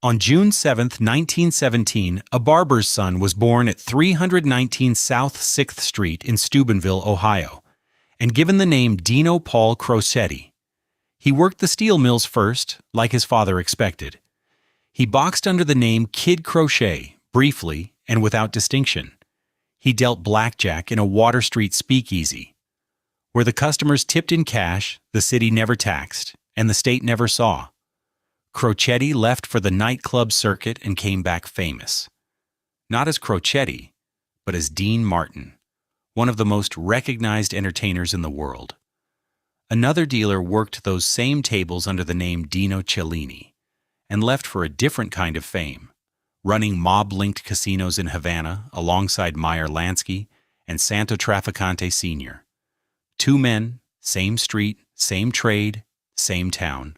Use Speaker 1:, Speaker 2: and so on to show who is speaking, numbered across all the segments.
Speaker 1: On June 7, 1917, a barber's son was born at 319 South 6th Street in Steubenville, Ohio, and given the name Dino Paul Crocetti. He worked the steel mills first, like his father expected. He boxed under the name Kid Crochet, briefly and without distinction. He dealt blackjack in a Water Street speakeasy, where the customers tipped in cash, the city never taxed, and the state never saw. Crocetti left for the nightclub circuit and came back famous. Not as Crocetti, but as Dean Martin, one of the most recognized entertainers in the world. Another dealer worked those same tables under the name Dino Cellini and left for a different kind of fame, running mob-linked casinos in Havana alongside Meyer Lansky and Santo Trafficante Sr. Two men, same street, same trade, same town.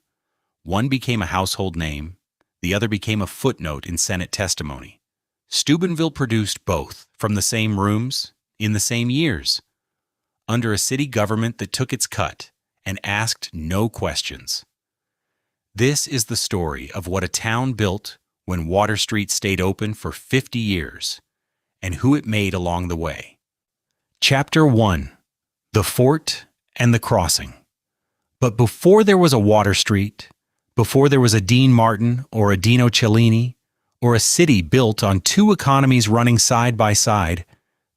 Speaker 1: One became a household name, the other became a footnote in Senate testimony. Steubenville produced both, from the same rooms, in the same years, under a city government that took its cut and asked no questions. This is the story of what a town built when Water Street stayed open for 50 years, and who it made along the way. Chapter 1. The Fort and the Crossing. But before there was a Water Street, before there was a Dean Martin or a Dino Cellini, or a city built on two economies running side by side,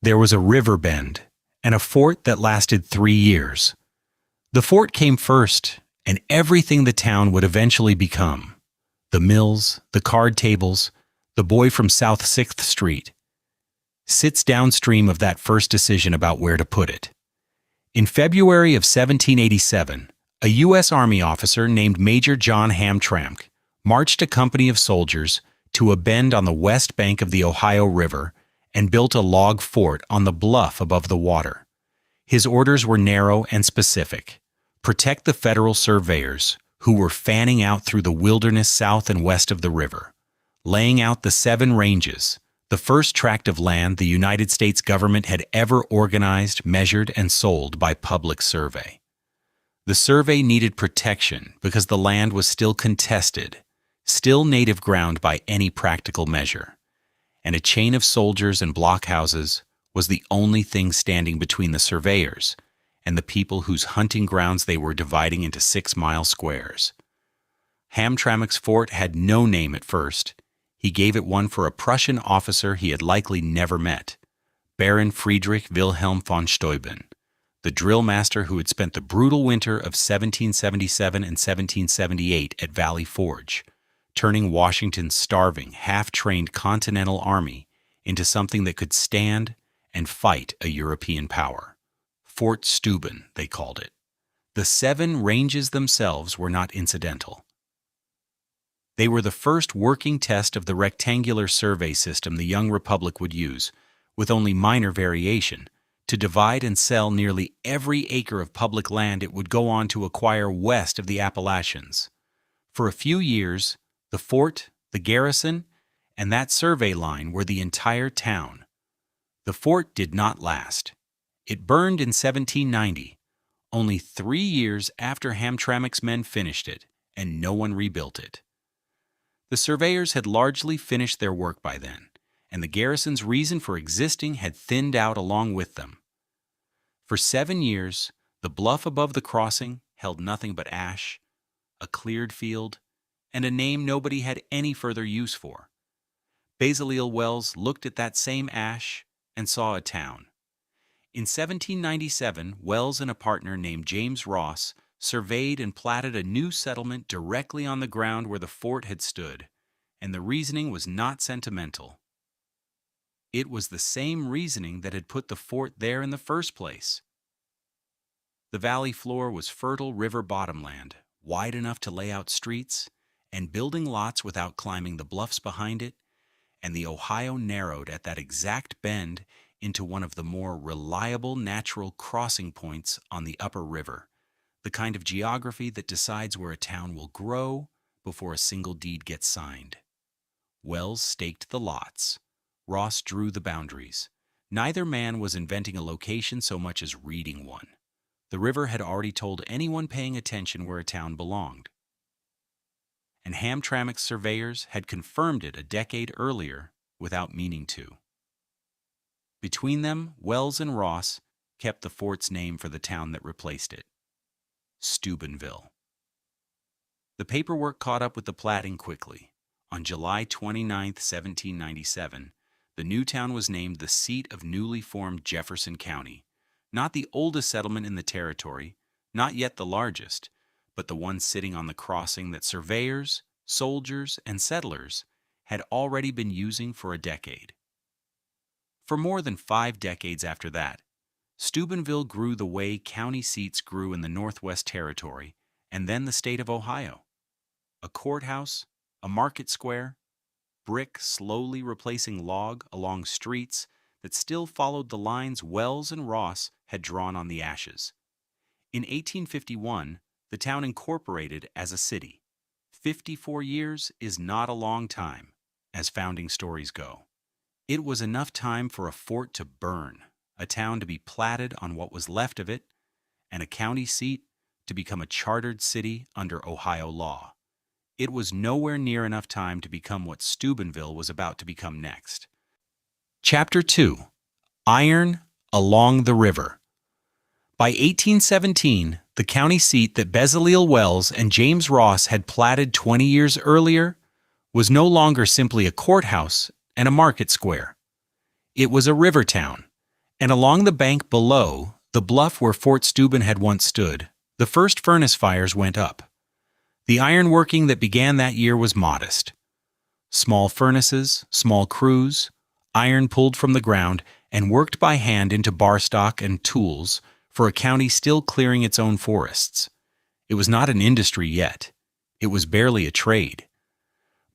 Speaker 1: there was a river bend and a fort that lasted 3 years. The fort came first, and everything the town would eventually become. The mills, the card tables, the boy from South 6th Street, sits downstream of that first decision about where to put it. In February of 1787, a U.S. Army officer named Major John Hamtramck marched a company of soldiers to a bend on the west bank of the Ohio River and built a log fort on the bluff above the water. His orders were narrow and specific: protect the federal surveyors, who were fanning out through the wilderness south and west of the river, laying out the 7 ranges, the first tract of land the United States government had ever organized, measured, and sold by public survey. The survey needed protection because the land was still contested, still native ground by any practical measure, and a chain of soldiers and blockhouses was the only thing standing between the surveyors and the people whose hunting grounds they were dividing into 6-mile squares. Hamtramck's fort had no name at first. He gave it one for a Prussian officer he had likely never met, Baron Friedrich Wilhelm von Steuben, the drill master who had spent the brutal winter of 1777 and 1778 at Valley Forge, turning Washington's starving, half-trained Continental Army into something that could stand and fight a European power. Fort Steuben, they called it. The 7 ranges themselves were not incidental. They were the first working test of the rectangular survey system the young republic would use, with only minor variation, to divide and sell nearly every acre of public land it would go on to acquire west of the Appalachians. For a few years, the fort, the garrison, and that survey line were the entire town. The fort did not last. It burned in 1790, only 3 years after Hamtramck's men finished it, and no one rebuilt it. The surveyors had largely finished their work by then, and the garrison's reason for existing had thinned out along with them. For 7 years, the bluff above the crossing held nothing but ash, a cleared field, and a name nobody had any further use for. Bezaleel Wells looked at that same ash and saw a town. In 1797, Wells and a partner named James Ross surveyed and platted a new settlement directly on the ground where the fort had stood, and the reasoning was not sentimental. It was the same reasoning that had put the fort there in the first place. The valley floor was fertile river bottomland, wide enough to lay out streets, and building lots without climbing the bluffs behind it, and the Ohio narrowed at that exact bend into one of the more reliable natural crossing points on the upper river, the kind of geography that decides where a town will grow before a single deed gets signed. Wells staked the lots. Ross drew the boundaries. Neither man was inventing a location so much as reading one. The river had already told anyone paying attention where a town belonged. and Hamtramck's surveyors had confirmed it a decade earlier without meaning to. Between them, Wells and Ross kept the fort's name for the town that replaced it, Steubenville. The paperwork caught up with the platting quickly. On July 29, 1797, the new town was named the seat of newly formed Jefferson County, not the oldest settlement in the territory, not yet the largest, but the one sitting on the crossing that surveyors, soldiers, and settlers had already been using for a decade. For more than 5 decades after that, Steubenville grew the way county seats grew in the Northwest Territory and then the state of Ohio. A courthouse, a market square, brick slowly replacing log along streets that still followed the lines Wells and Ross had drawn on the ashes. In 1851, the town incorporated as a city. 54 years is not a long time, as founding stories go. It was enough time for a fort to burn, a town to be platted on what was left of it, and a county seat to become a chartered city under Ohio law. It was nowhere near enough time to become what Steubenville was about to become next. Chapter 2. Iron Along the River. By 1817, the county seat that Bezaleel Wells and James Ross had platted 20 years earlier was no longer simply a courthouse and a market square. It was a river town, and along the bank below, the bluff where Fort Steuben had once stood, the first furnace fires went up. The ironworking that began that year was modest. Small furnaces, small crews, iron pulled from the ground and worked by hand into bar stock and tools for a county still clearing its own forests. It was not an industry yet. It was barely a trade.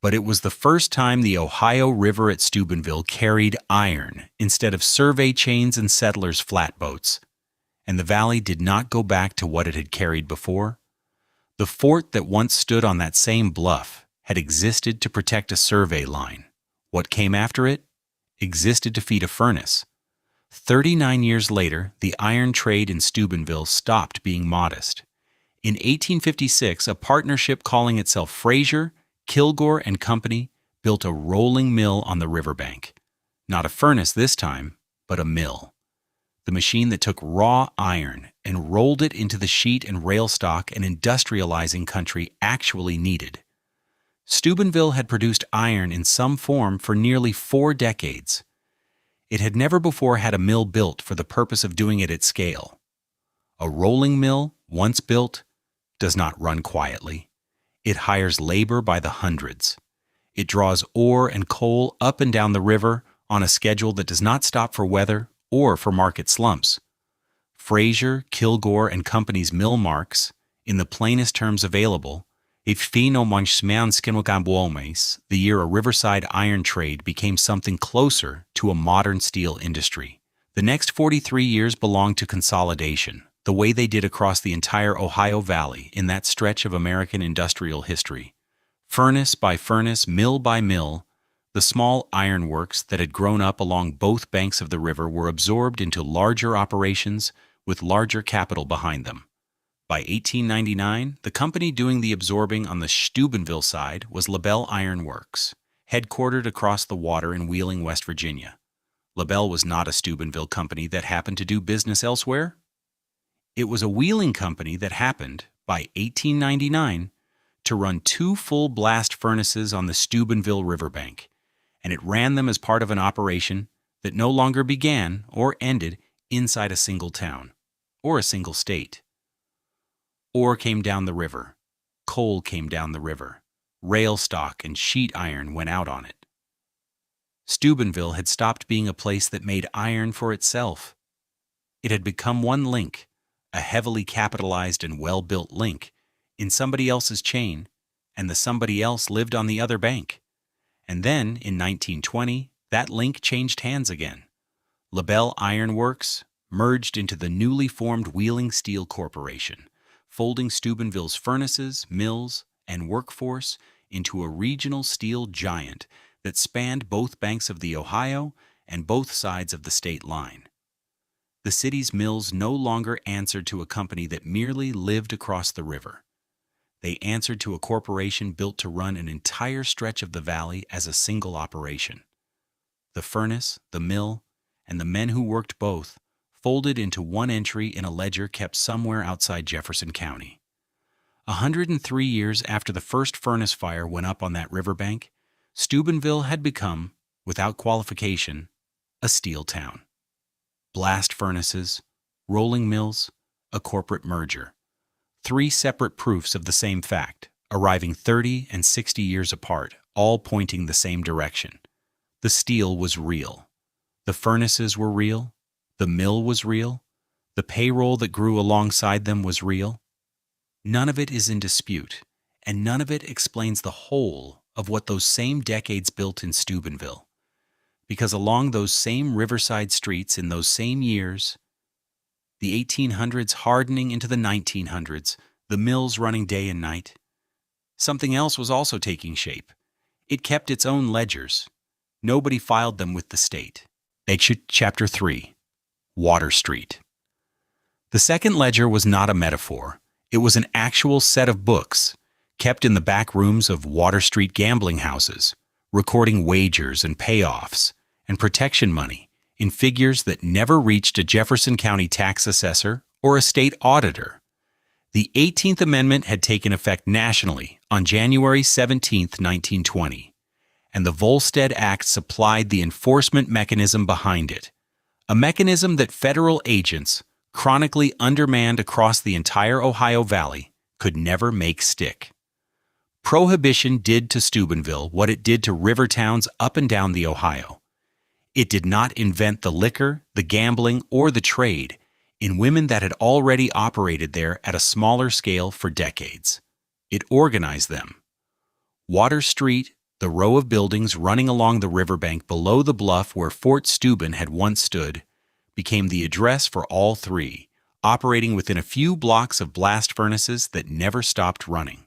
Speaker 1: But it was the first time the Ohio River at Steubenville carried iron instead of survey chains and settlers' flatboats. And the valley did not go back to what it had carried before. The fort that once stood on that same bluff had existed to protect a survey line. What came after it existed to feed a furnace. 39 years later, the iron trade in Steubenville stopped being modest. In 1856, a partnership calling itself Fraser, Kilgore and Company built a rolling mill on the riverbank. Not a furnace this time, but a mill. The machine that took raw iron and rolled it into the sheet and rail stock an industrializing country actually needed. Steubenville had produced iron in some form for nearly 4 decades. It had never before had a mill built for the purpose of doing it at scale. A rolling mill, once built, does not run quietly. It hires labor by the hundreds. It draws ore and coal up and down the river on a schedule that does not stop for weather or for market slumps. Fraser, Kilgore, and Company's mill marks, in the plainest terms available, the year a riverside iron trade became something closer to a modern steel industry. The next 43 years belonged to consolidation, the way they did across the entire Ohio Valley in that stretch of American industrial history. Furnace by furnace, mill by mill, the small ironworks that had grown up along both banks of the river were absorbed into larger operations with larger capital behind them. By 1899, the company doing the absorbing on the Steubenville side was LaBelle Iron Works, headquartered across the water in Wheeling, West Virginia. LaBelle was not a Steubenville company that happened to do business elsewhere. It was a Wheeling company that happened, by 1899, to run 2 full blast furnaces on the Steubenville riverbank, and it ran them as part of an operation that no longer began or ended inside a single town or a single state. Ore came down the river, coal came down the river, rail stock and sheet iron went out on it. Steubenville had stopped being a place that made iron for itself. It had become one link, a heavily capitalized and well-built link, in somebody else's chain, and the somebody else lived on the other bank. And then, in 1920, that link changed hands again. LaBelle Iron Works merged into the newly formed Wheeling Steel Corporation, folding Steubenville's furnaces, mills, and workforce into a regional steel giant that spanned both banks of the Ohio and both sides of the state line. The city's mills no longer answered to a company that merely lived across the river. They answered to a corporation built to run an entire stretch of the valley as a single operation. The furnace, the mill, and the men who worked both folded into one entry in a ledger kept somewhere outside Jefferson County. 103 years after the first furnace fire went up on that riverbank, Steubenville had become, without qualification, a steel town. Blast furnaces, rolling mills, a corporate merger. 3 separate proofs of the same fact, arriving 30 and 60 years apart, all pointing the same direction. The steel was real. The furnaces were real. The mill was real. The payroll that grew alongside them was real. None of it is in dispute, and none of it explains the whole of what those same decades built in Steubenville. Because along those same riverside streets in those same years, the 1800s hardening into the 1900s, the mills running day and night, something else was also taking shape. It kept its own ledgers. Nobody filed them with the state. Chapter 3. Water Street. The second ledger was not a metaphor. It was an actual set of books, kept in the back rooms of Water Street gambling houses, recording wagers and payoffs and protection money in figures that never reached a Jefferson County tax assessor or a state auditor. The 18th Amendment had taken effect nationally on January 17, 1920, and the Volstead Act supplied the enforcement mechanism behind it, a mechanism that federal agents, chronically undermanned across the entire Ohio Valley, could never make stick. Prohibition did to Steubenville what it did to river towns up and down the Ohio. It did not invent the liquor, the gambling, or the trade in women that had already operated there at a smaller scale for decades. It organized them. Water Street, the row of buildings running along the riverbank below the bluff where Fort Steuben had once stood, became the address for all 3, operating within a few blocks of blast furnaces that never stopped running.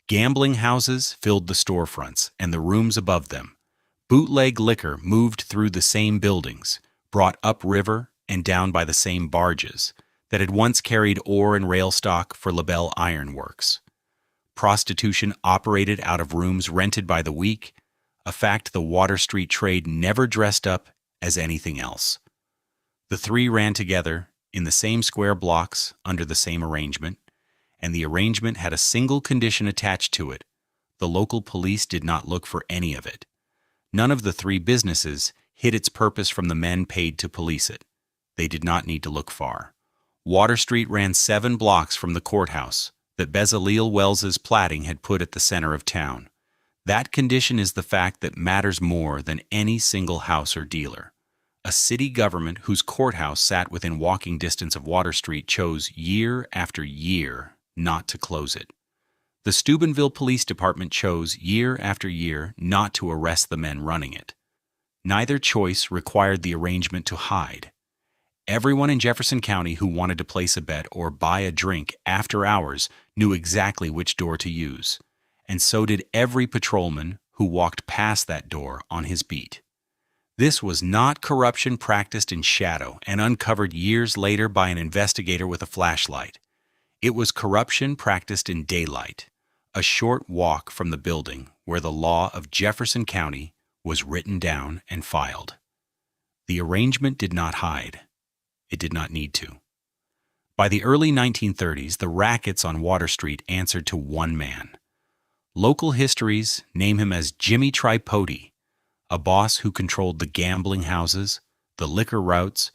Speaker 1: Gambling houses filled the storefronts and the rooms above them. Bootleg liquor moved through the same buildings, brought upriver and down by the same barges that had once carried ore and rail stock for LaBelle Iron Works. Prostitution operated out of rooms rented by the week, a fact the Water Street trade never dressed up as anything else. The 3 ran together in the same square blocks under the same arrangement, and the arrangement had a single condition attached to it. The local police did not look for any of it. None of the 3 businesses hid its purpose from the men paid to police it. They did not need to look far. Water Street ran 7 blocks from the courthouse that Bezaleel Wells's platting had put at the center of town. That condition is the fact that matters more than any single house or dealer. A city government whose courthouse sat within walking distance of Water Street chose year after year not to close it. The Steubenville Police Department chose year after year not to arrest the men running it. Neither choice required the arrangement to hide. Everyone in Jefferson County who wanted to place a bet or buy a drink after hours knew exactly which door to use, and so did every patrolman who walked past that door on his beat. This was not corruption practiced in shadow and uncovered years later by an investigator with a flashlight. It was corruption practiced in daylight, a short walk from the building where the law of Jefferson County was written down and filed. The arrangement did not hide. It did not need to. By the early 1930s, the rackets on Water Street answered to one man. Local histories name him as Jimmy Tripodi, a boss who controlled the gambling houses, the liquor routes,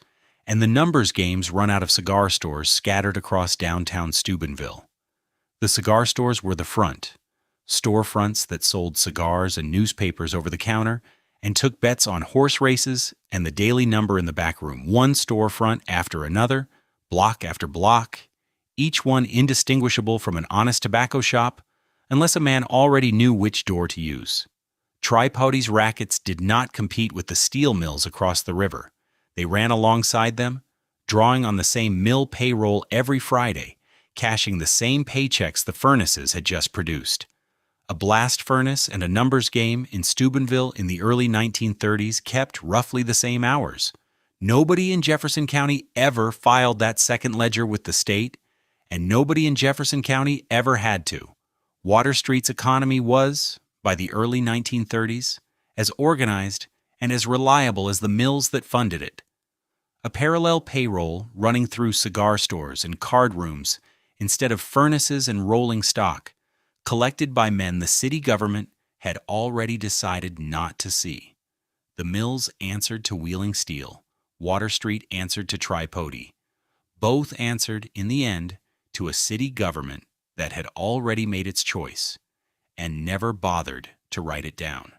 Speaker 1: and the numbers games run out of cigar stores scattered across downtown Steubenville. The cigar stores were the front, storefronts that sold cigars and newspapers over the counter and took bets on horse races and the daily number in the back room, one storefront after another, block after block, each one indistinguishable from an honest tobacco shop, unless a man already knew which door to use. Tripodi's rackets did not compete with the steel mills across the river. They ran alongside them, drawing on the same mill payroll every Friday, cashing the same paychecks the furnaces had just produced. A blast furnace and a numbers game in Steubenville in the early 1930s kept roughly the same hours. Nobody in Jefferson County ever filed that second ledger with the state, and nobody in Jefferson County ever had to. Water Street's economy was, by the early 1930s, as organized and as reliable as the mills that funded it. A parallel payroll running through cigar stores and card rooms instead of furnaces and rolling stock, collected by men the city government had already decided not to see. The mills answered to Wheeling Steel. Water Street answered to Tripodi. Both answered, in the end, to a city government that had already made its choice and never bothered to write it down.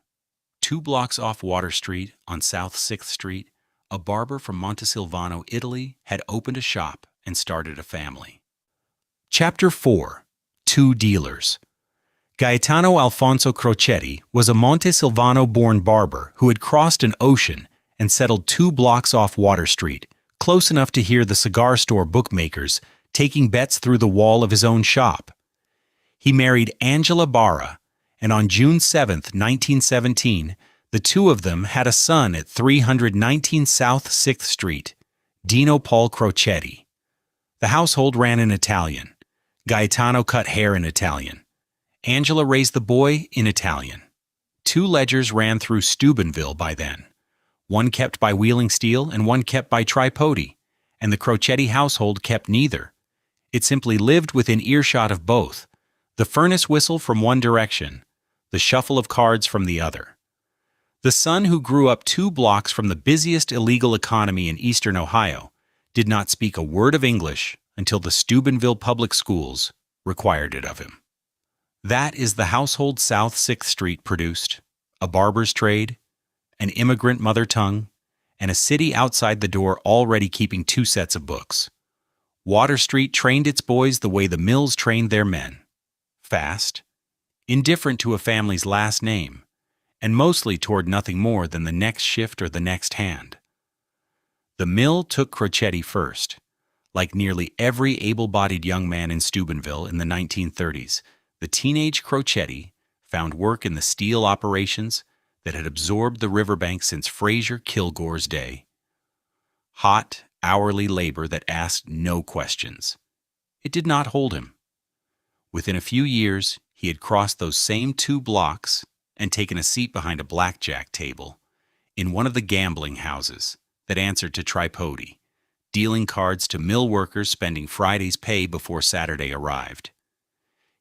Speaker 1: 2 blocks off Water Street on South 6th Street, a barber from Montesilvano, Italy, had opened a shop and started a family. Chapter 4. 2 Dealers. Gaetano Alfonso Crocetti was a Montesilvano-born barber who had crossed an ocean and settled 2 blocks off Water Street, close enough to hear the cigar store bookmakers taking bets through the wall of his own shop. He married Angela Barra, and on June 7, 1917, the two of them had a son at 319 South 6th Street, Dino Paul Crocetti. The household ran in Italian. Gaetano cut hair in Italian. Angela raised the boy in Italian. 2 ledgers ran through Steubenville by then, one kept by Wheeling Steel and one kept by Tripodi, and the Crocetti household kept neither. It simply lived within earshot of both, the furnace whistle from one direction, the shuffle of cards from the other. The son who grew up 2 blocks from the busiest illegal economy in eastern Ohio did not speak a word of English until the Steubenville public schools required it of him. That is the household South 6th Street produced, a barber's trade, an immigrant mother tongue, and a city outside the door already keeping 2 sets of books. Water Street trained its boys the way the mills trained their men. Fast, indifferent to a family's last name, and mostly toward nothing more than the next shift or the next hand. The mill took Crocetti first. Like nearly every able-bodied young man in Steubenville in the 1930s, the teenage Crocetti found work in the steel operations that had absorbed the riverbank since Fraser Kilgore's day. Hot, hourly labor that asked no questions. It did not hold him. Within a few years, he had crossed those same 2 blocks and taken a seat behind a blackjack table in one of the gambling houses that answered to Tripodi, dealing cards to mill workers spending Friday's pay before Saturday arrived.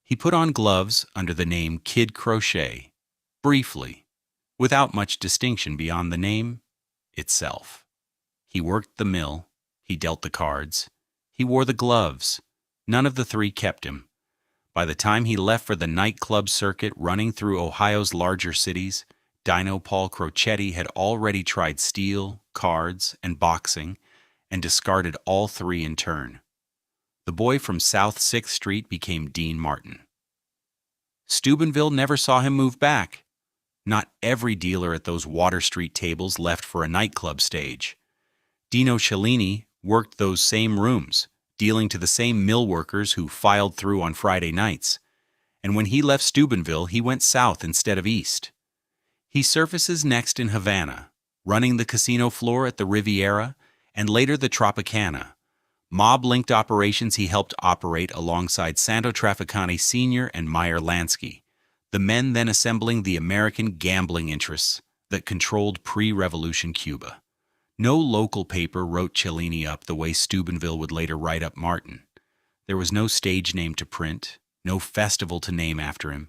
Speaker 1: He put on gloves under the name Kid Crochet, briefly, without much distinction beyond the name itself. He worked the mill, he dealt the cards, he wore the gloves. None of the 3 kept him. By the time he left for the nightclub circuit running through Ohio's larger cities, Dino Paul Crocetti had already tried steel, cards, and boxing, and discarded all 3 in turn. The boy from South 6th Street became Dean Martin. Steubenville never saw him move back. Not every dealer at those Water Street tables left for a nightclub stage. Dino Cellini worked those same rooms, dealing to the same mill workers who filed through on Friday nights. And when he left Steubenville, he went south instead of east. He surfaces next in Havana, running the casino floor at the Riviera and later the Tropicana. Mob-linked operations he helped operate alongside Santo Trafficani Sr. and Meyer Lansky, the men then assembling the American gambling interests that controlled pre-revolution Cuba. No local paper wrote Cellini up the way Steubenville would later write up Martin. There was no stage name to print, no festival to name after him.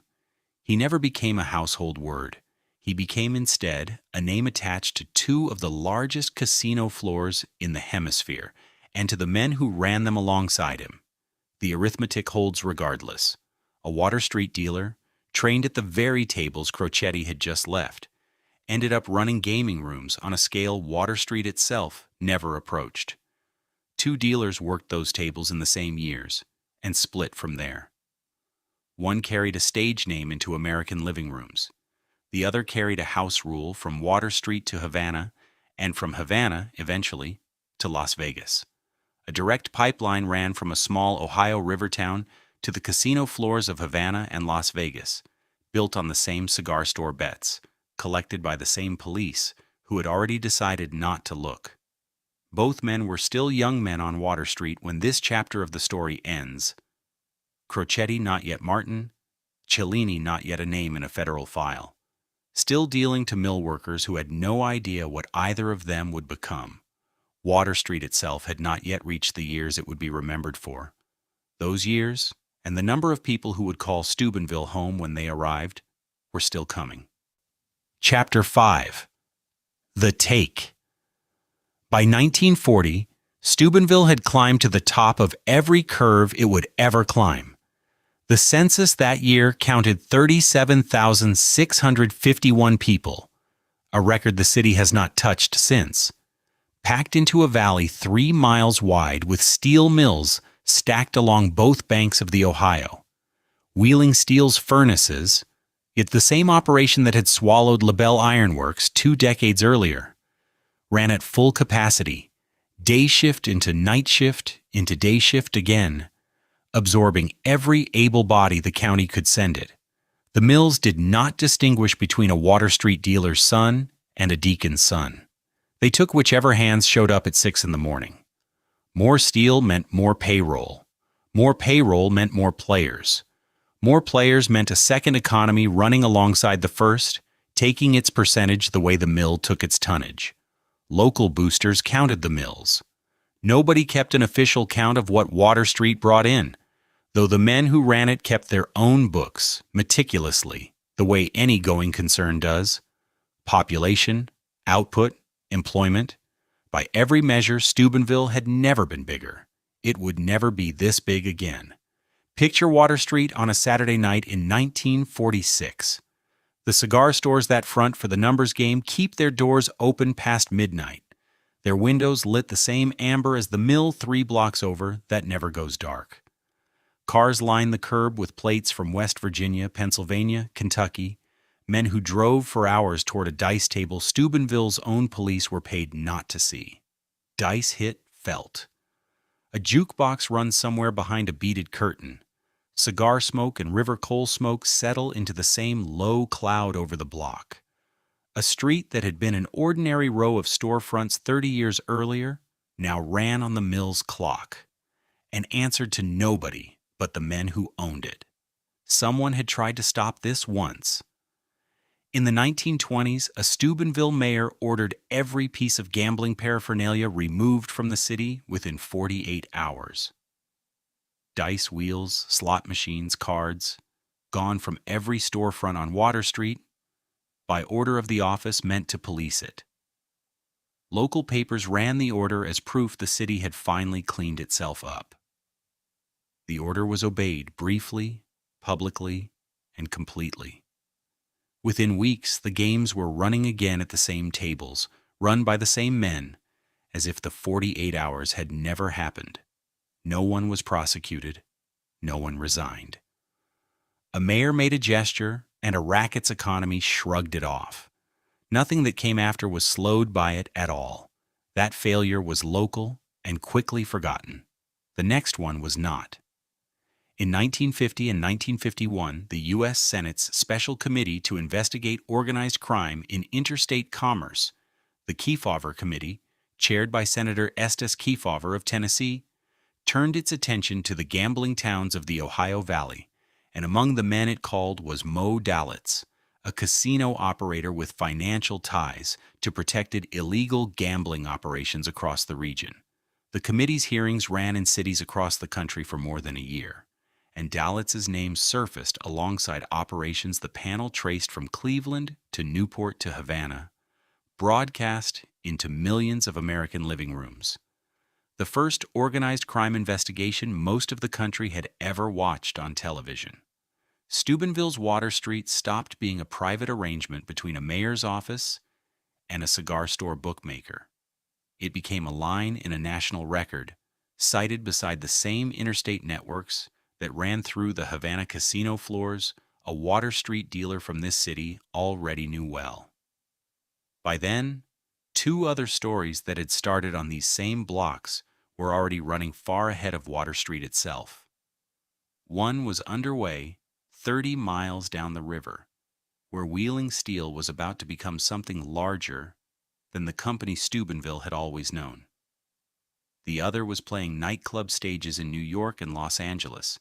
Speaker 1: He never became a household word. He became instead a name attached to 2 of the largest casino floors in the hemisphere and to the men who ran them alongside him. The arithmetic holds regardless. A Water Street dealer, trained at the very tables Crocetti had just left, ended up running gaming rooms on a scale Water Street itself never approached. 2 dealers worked those tables in the same years and split from there. One carried a stage name into American living rooms. The other carried a house rule from Water Street to Havana, and from Havana, eventually, to Las Vegas. A direct pipeline ran from a small Ohio river town to the casino floors of Havana and Las Vegas, built on the same cigar store bets, collected by the same police who had already decided not to look. Both men were still young men on Water Street when this chapter of the story ends. Crocetti not yet Martin, Cellini not yet a name in a federal file. Still dealing to mill workers who had no idea what either of them would become. Water Street itself had not yet reached the years it would be remembered for. Those years, and the number of people who would call Steubenville home when they arrived, were still coming. Chapter 5. The Take. By 1940, Steubenville had climbed to the top of every curve it would ever climb. The census that year counted 37,651 people, a record the city has not touched since. Packed into a valley 3 miles wide with steel mills stacked along both banks of the Ohio. Wheeling Steel's furnaces, yet the same operation that had swallowed LaBelle Iron Works 2 decades earlier, ran at full capacity, day shift into night shift into day shift again, absorbing every able body the county could send it. The mills did not distinguish between a Water Street dealer's son and a deacon's son. They took whichever hands showed up at 6 in the morning. More steel meant more payroll. More payroll meant more players. More players meant a second economy running alongside the first, taking its percentage the way the mill took its tonnage. Local boosters counted the mills. Nobody kept an official count of what Water Street brought in, though the men who ran it kept their own books, meticulously, the way any going concern does. Population, output, employment. By every measure, Steubenville had never been bigger. It would never be this big again. Picture Water Street on a Saturday night in 1946. The cigar stores that front for the numbers game keep their doors open past midnight. Their windows lit the same amber as the mill 3 blocks over that never goes dark. Cars line the curb with plates from West Virginia, Pennsylvania, Kentucky. Men who drove for hours toward a dice table Steubenville's own police were paid not to see. Dice hit felt. A jukebox runs somewhere behind a beaded curtain. Cigar smoke and river coal smoke settle into the same low cloud over the block. A street that had been an ordinary row of storefronts 30 years earlier now ran on the mill's clock and answered to nobody but the men who owned it. Someone had tried to stop this once. In the 1920s, a Steubenville mayor ordered every piece of gambling paraphernalia removed from the city within 48 hours. Dice wheels, slot machines, cards, gone from every storefront on Water Street, by order of the office meant to police it. Local papers ran the order as proof the city had finally cleaned itself up. The order was obeyed briefly, publicly, and completely. Within weeks, the games were running again at the same tables, run by the same men, as if the 48 hours had never happened. No one was prosecuted. No one resigned. A mayor made a gesture, and a racket's economy shrugged it off. Nothing that came after was slowed by it at all. That failure was local and quickly forgotten. The next one was not. In 1950 and 1951, the U.S. Senate's Special Committee to Investigate Organized Crime in Interstate Commerce, the Kefauver Committee, chaired by Senator Estes Kefauver of Tennessee, turned its attention to the gambling towns of the Ohio Valley, and among the men it called was Mo Dalitz, a casino operator with financial ties to protected illegal gambling operations across the region. The committee's hearings ran in cities across the country for more than a year, and Dalitz's name surfaced alongside operations the panel traced from Cleveland to Newport to Havana, broadcast into millions of American living rooms. The first organized crime investigation most of the country had ever watched on television. Steubenville's Water Street stopped being a private arrangement between a mayor's office and a cigar store bookmaker. It became a line in a national record, cited beside the same interstate networks that ran through the Havana casino floors a Water Street dealer from this city already knew well. By then, 2 other stories that had started on these same blocks were already running far ahead of Water Street itself. One was underway 30 miles down the river, where Wheeling Steel was about to become something larger than the company Steubenville had always known. The other was playing nightclub stages in New York and Los Angeles,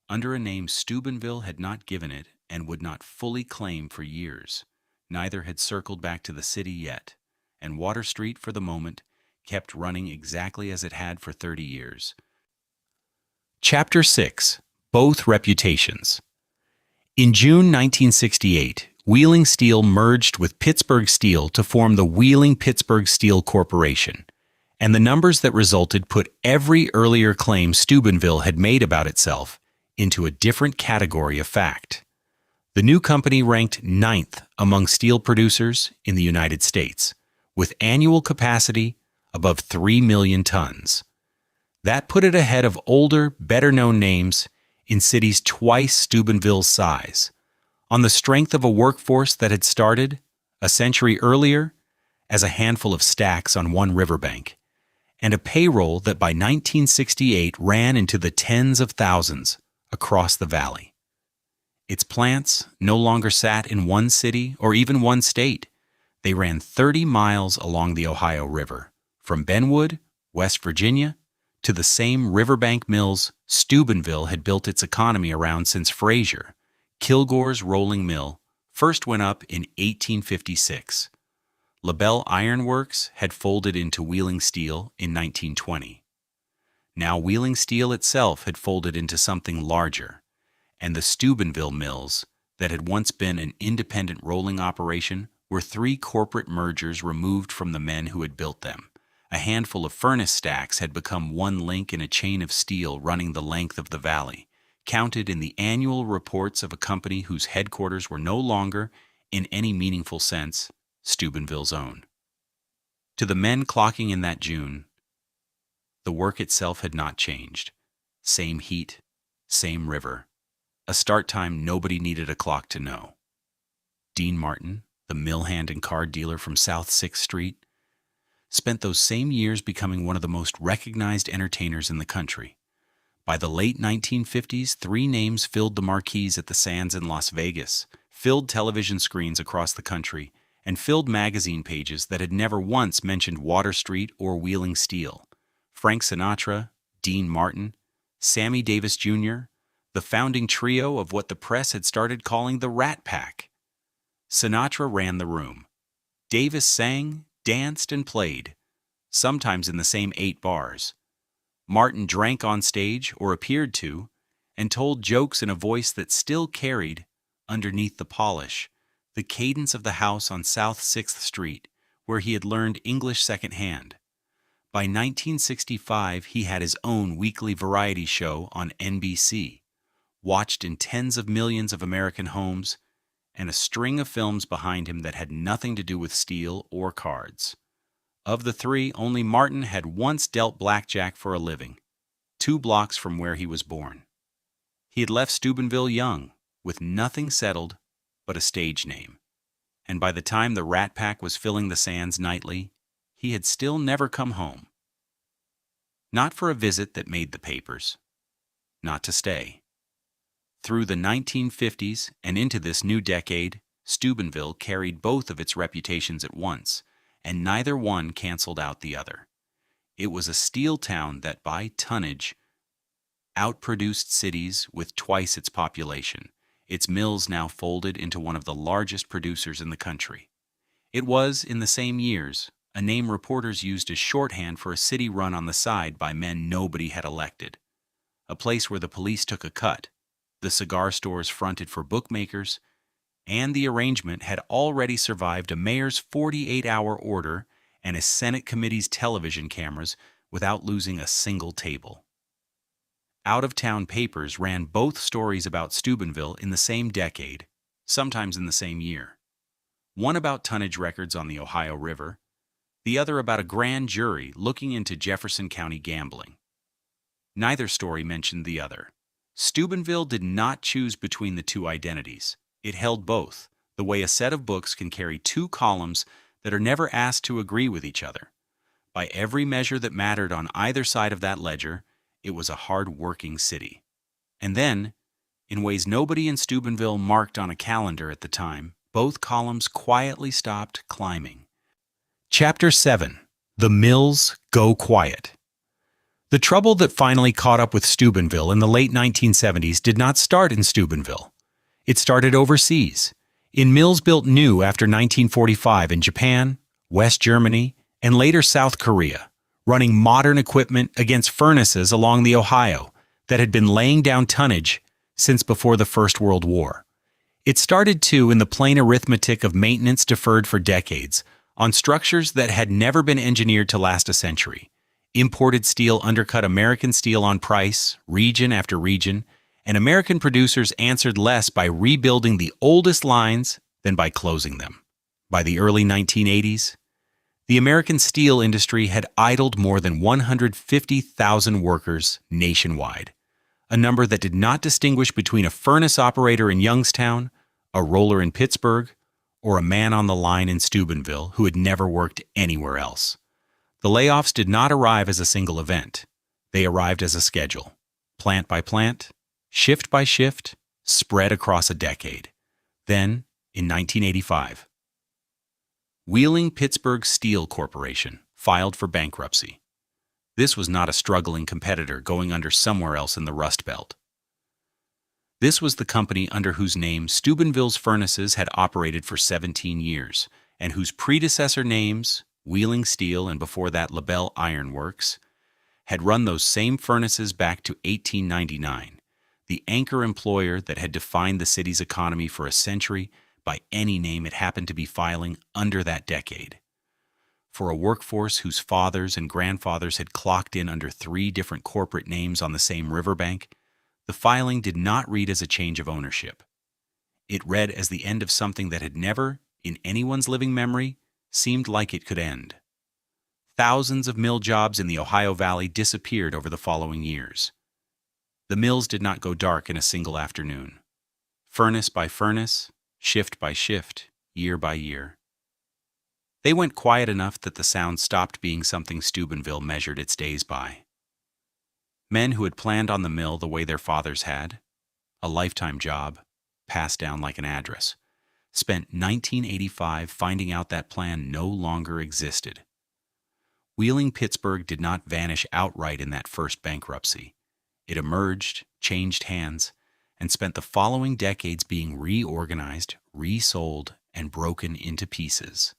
Speaker 1: under a name Steubenville had not given it and would not fully claim for years. Neither had circled back to the city yet, and Water Street, for the moment, kept running exactly as it had for 30 years. Chapter 6. Both Reputations. In June 1968, Wheeling Steel merged with Pittsburgh Steel to form the Wheeling-Pittsburgh Steel Corporation, and the numbers that resulted put every earlier claim Steubenville had made about itself into a different category of fact. The new company ranked 9th among steel producers in the United States, with annual capacity above 3 million tons. That put it ahead of older, better-known names in cities twice Steubenville's size, on the strength of a workforce that had started, a century earlier, as a handful of stacks on one riverbank, and a payroll that by 1968 ran into the tens of thousands across the valley. Its plants no longer sat in one city or even one state. They ran 30 miles along the Ohio River, from Benwood, West Virginia, to the same riverbank mills Steubenville had built its economy around since Fraser, Kilgore's rolling mill, first went up in 1856. LaBelle Iron Works had folded into Wheeling Steel in 1920. Now Wheeling Steel itself had folded into something larger, and the Steubenville mills, that had once been an independent rolling operation, were 3 corporate mergers removed from the men who had built them. A handful of furnace stacks had become one link in a chain of steel running the length of the valley, counted in the annual reports of a company whose headquarters were no longer, in any meaningful sense, Steubenville's own. To the men clocking in that June, the work itself had not changed. Same heat, same river, a start time nobody needed a clock to know. Dean Martin, the mill hand and card dealer from South 6th Street, spent those same years becoming one of the most recognized entertainers in the country. By the late 1950s, 3 names filled the marquees at the Sands in Las Vegas, filled television screens across the country, and filled magazine pages that had never once mentioned Water Street or Wheeling Steel. Frank Sinatra, Dean Martin, Sammy Davis Jr., the founding trio of what the press had started calling the Rat Pack. Sinatra ran the room. Davis sang, danced, and played, sometimes in the same 8 bars. Martin drank on stage, or appeared to, and told jokes in a voice that still carried, underneath the polish, the cadence of the house on South 6th Street, where he had learned English secondhand. By 1965, he had his own weekly variety show on NBC, watched in tens of millions of American homes, and a string of films behind him that had nothing to do with steel or cards. Of the 3, only Martin had once dealt blackjack for a living, 2 blocks from where he was born. He had left Steubenville young, with nothing settled but a stage name, and by the time the Rat Pack was filling the Sands nightly, he had still never come home. Not for a visit that made the papers, not to stay. Through the 1950s and into this new decade, Steubenville carried both of its reputations at once, and neither one canceled out the other. It was a steel town that, by tonnage, outproduced cities with twice its population, its mills now folded into one of the largest producers in the country. It was, in the same years, a name reporters used as shorthand for a city run on the side by men nobody had elected, a place where the police took a cut, the cigar stores fronted for bookmakers, and the arrangement had already survived a mayor's 48-hour order and a Senate committee's television cameras without losing a single table. Out-of-town papers ran both stories about Steubenville in the same decade, sometimes in the same year. One about tonnage records on the Ohio River, the other about a grand jury looking into Jefferson County gambling. Neither story mentioned the other. Steubenville did not choose between the 2 identities. It held both, the way a set of books can carry 2 columns that are never asked to agree with each other. By every measure that mattered on either side of that ledger, it was a hard-working city. And then, in ways nobody in Steubenville marked on a calendar at the time, both columns quietly stopped climbing. Chapter 7. The Mills Go Quiet. The trouble that finally caught up with Steubenville in the late 1970s did not start in Steubenville. It started overseas, in mills built new after 1945 in Japan, West Germany, and later South Korea, running modern equipment against furnaces along the Ohio that had been laying down tonnage since before the First World War. It started, too, in the plain arithmetic of maintenance deferred for decades on structures that had never been engineered to last a century. Imported steel undercut American steel on price, region after region, and American producers answered less by rebuilding the oldest lines than by closing them. By the early 1980s, the American steel industry had idled more than 150,000 workers nationwide, a number that did not distinguish between a furnace operator in Youngstown, a roller in Pittsburgh, or a man on the line in Steubenville who had never worked anywhere else. The layoffs did not arrive as a single event. They arrived as a schedule, plant by plant, shift by shift, spread across a decade. Then, in 1985, Wheeling Pittsburgh Steel Corporation filed for bankruptcy. This was not a struggling competitor going under somewhere else in the Rust Belt. This was the company under whose name Steubenville's furnaces had operated for 17 years, and whose predecessor names, Wheeling Steel and before that LaBelle Iron Works, had run those same furnaces back to 1899, the anchor employer that had defined the city's economy for a century by any name it happened to be filing under that decade. For a workforce whose fathers and grandfathers had clocked in under 3 different corporate names on the same riverbank, the filing did not read as a change of ownership. It read as the end of something that had never, in anyone's living memory, seemed like it could end. Thousands of mill jobs in the Ohio Valley disappeared over the following years. The mills did not go dark in a single afternoon. Furnace by furnace, shift by shift, year by year. They went quiet enough that the sound stopped being something Steubenville measured its days by. Men who had planned on the mill the way their fathers had, a lifetime job, passed down like an address, spent 1985 finding out that plan no longer existed. Wheeling Pittsburgh did not vanish outright in that first bankruptcy. It emerged, changed hands, and spent the following decades being reorganized, resold, and broken into pieces.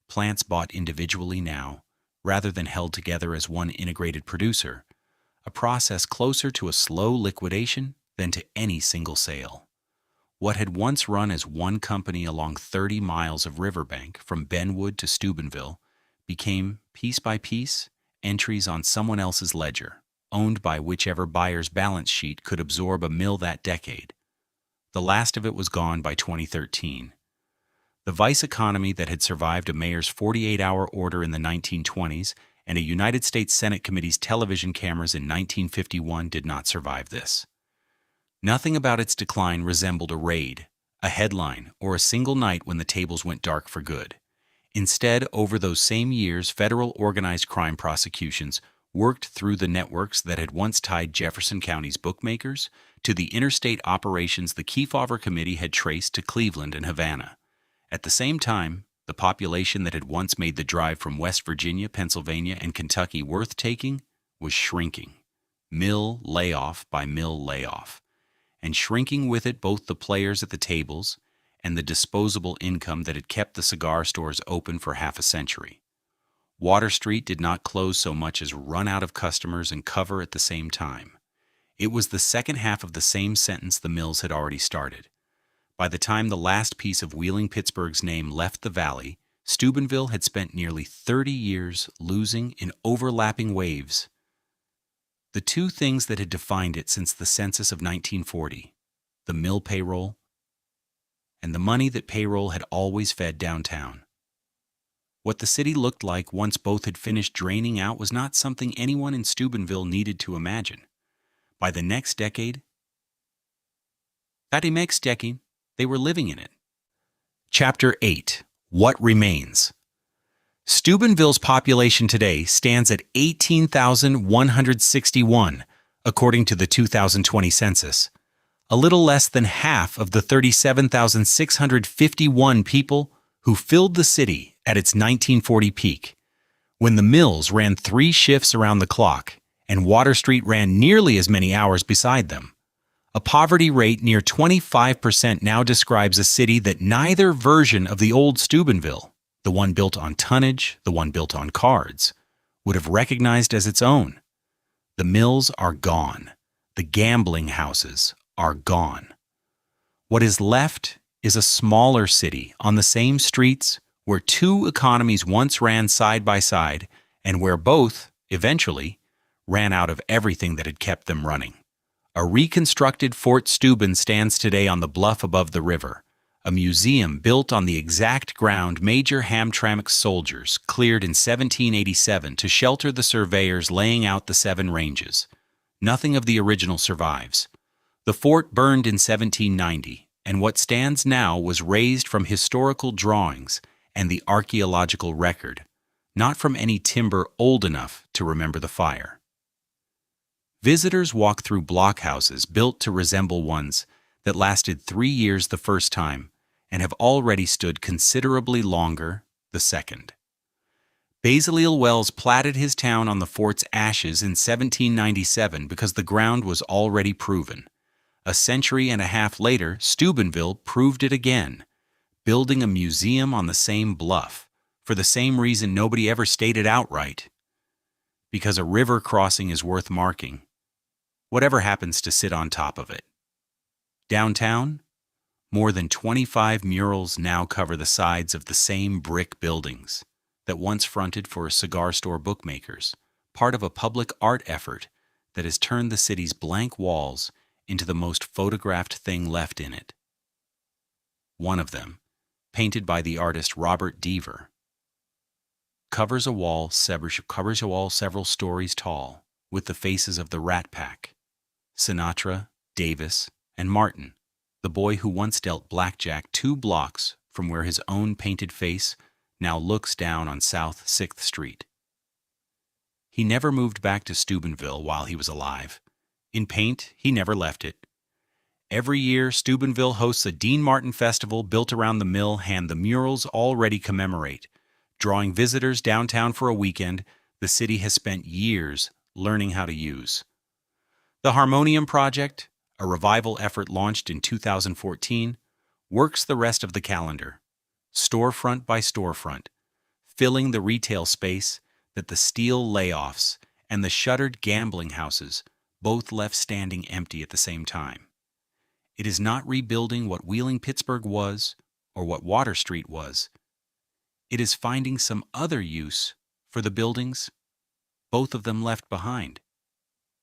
Speaker 1: Plants bought individually now, rather than held together as one integrated producer, a process closer to a slow liquidation than to any single sale. What had once run as one company along 30 miles of riverbank from Benwood to Steubenville became, piece by piece, entries on someone else's ledger, owned by whichever buyer's balance sheet could absorb a mill that decade. The last of it was gone by 2013. The vice economy that had survived a mayor's 48-hour order in the 1920s and a United States Senate committee's television cameras in 1951 did not survive this. Nothing about its decline resembled a raid, a headline, or a single night when the tables went dark for good. Instead, over those same years, federal organized crime prosecutions worked through the networks that had once tied Jefferson County's bookmakers to the interstate operations the Kefauver Committee had traced to Cleveland and Havana. At the same time, the population that had once made the drive from West Virginia, Pennsylvania, and Kentucky worth taking was shrinking, mill layoff by mill layoff, and shrinking with it both the players at the tables and the disposable income that had kept the cigar stores open for half a century. Water Street did not close so much as run out of customers and cover at the same time. It was the second half of the same sentence the mills had already started. By the time the last piece of Wheeling Pittsburgh's name left the valley, Steubenville had spent nearly 30 years losing in overlapping waves the 2 things that had defined it since the census of 1940, the mill payroll and the money that payroll had always fed downtown. What the city looked like once both had finished draining out was not something anyone in Steubenville needed to imagine. By the next decade, they were living in it. Chapter 8. What Remains. Steubenville's population today stands at 18,161, according to the 2020 census. A little less than half of the 37,651 people who filled the city at its 1940 peak, when the mills ran 3 shifts around the clock and Water Street ran nearly as many hours beside them. A poverty rate near 25% now describes a city that neither version of the old Steubenville, the one built on tonnage, the one built on cards, would have recognized as its own. The mills are gone. The gambling houses are gone. What is left is a smaller city on the same streets where two economies once ran side by side and where both, eventually, ran out of everything that had kept them running. A reconstructed Fort Steuben stands today on the bluff above the river, a museum built on the exact ground Major Hamtramck's soldiers cleared in 1787 to shelter the surveyors laying out the Seven Ranges. Nothing of the original survives. The fort burned in 1790, and what stands now was raised from historical drawings and the archaeological record, not from any timber old enough to remember the fire. Visitors walk through blockhouses built to resemble ones that lasted 3 years the first time and have already stood considerably longer the second. Basiliel Wells platted his town on the fort's ashes in 1797 because the ground was already proven. A century and a half later, Steubenville proved it again, building a museum on the same bluff, for the same reason nobody ever stated outright. Because a river crossing is worth marking, whatever happens to sit on top of it. Downtown, more than 25 murals now cover the sides of the same brick buildings that once fronted for a cigar store bookmakers, part of a public art effort that has turned the city's blank walls into the most photographed thing left in it. One of them, painted by the artist Robert Deaver, covers a wall several stories tall with the faces of the Rat Pack, Sinatra, Davis, and Martin, the boy who once dealt blackjack 2 blocks from where his own painted face now looks down on South 6th Street. He never moved back to Steubenville while he was alive. In paint, he never left it. Every year, Steubenville hosts a Dean Martin festival built around the mill and the murals already commemorate. Drawing visitors downtown for a weekend, the city has spent years learning how to use. The Harmonium Project, a revival effort launched in 2014, works the rest of the calendar, storefront by storefront, filling the retail space that the steel layoffs and the shuttered gambling houses both left standing empty at the same time. It is not rebuilding what Wheeling Pittsburgh was or what Water Street was. It is finding some other use for the buildings, both of them left behind.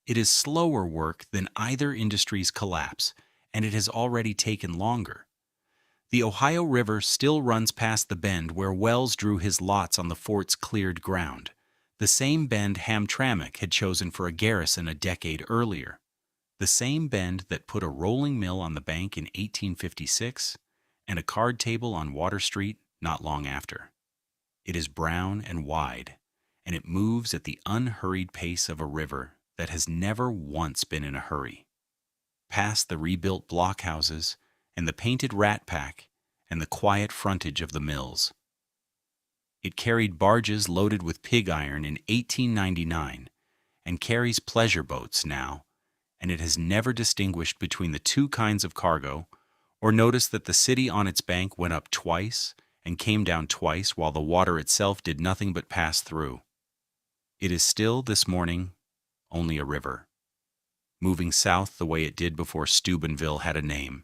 Speaker 1: It is slower work than either industry's collapse, and it has already taken longer. The Ohio River still runs past the bend where Wells drew his lots on the fort's cleared ground, the same bend Hamtramck had chosen for a garrison a decade earlier, the same bend that put a rolling mill on the bank in 1856 and a card table on Water Street not long after. It is brown and wide, and it moves at the unhurried pace of a river that has never once been in a hurry. Past the rebuilt blockhouses and the painted Rat Pack and the quiet frontage of the mills. It carried barges loaded with pig iron in 1899 and carries pleasure boats now, and it has never distinguished between the two kinds of cargo or noticed that the city on its bank went up twice and came down twice while the water itself did nothing but pass through. It is still, this morning, only a river, moving south the way it did before Steubenville had a name.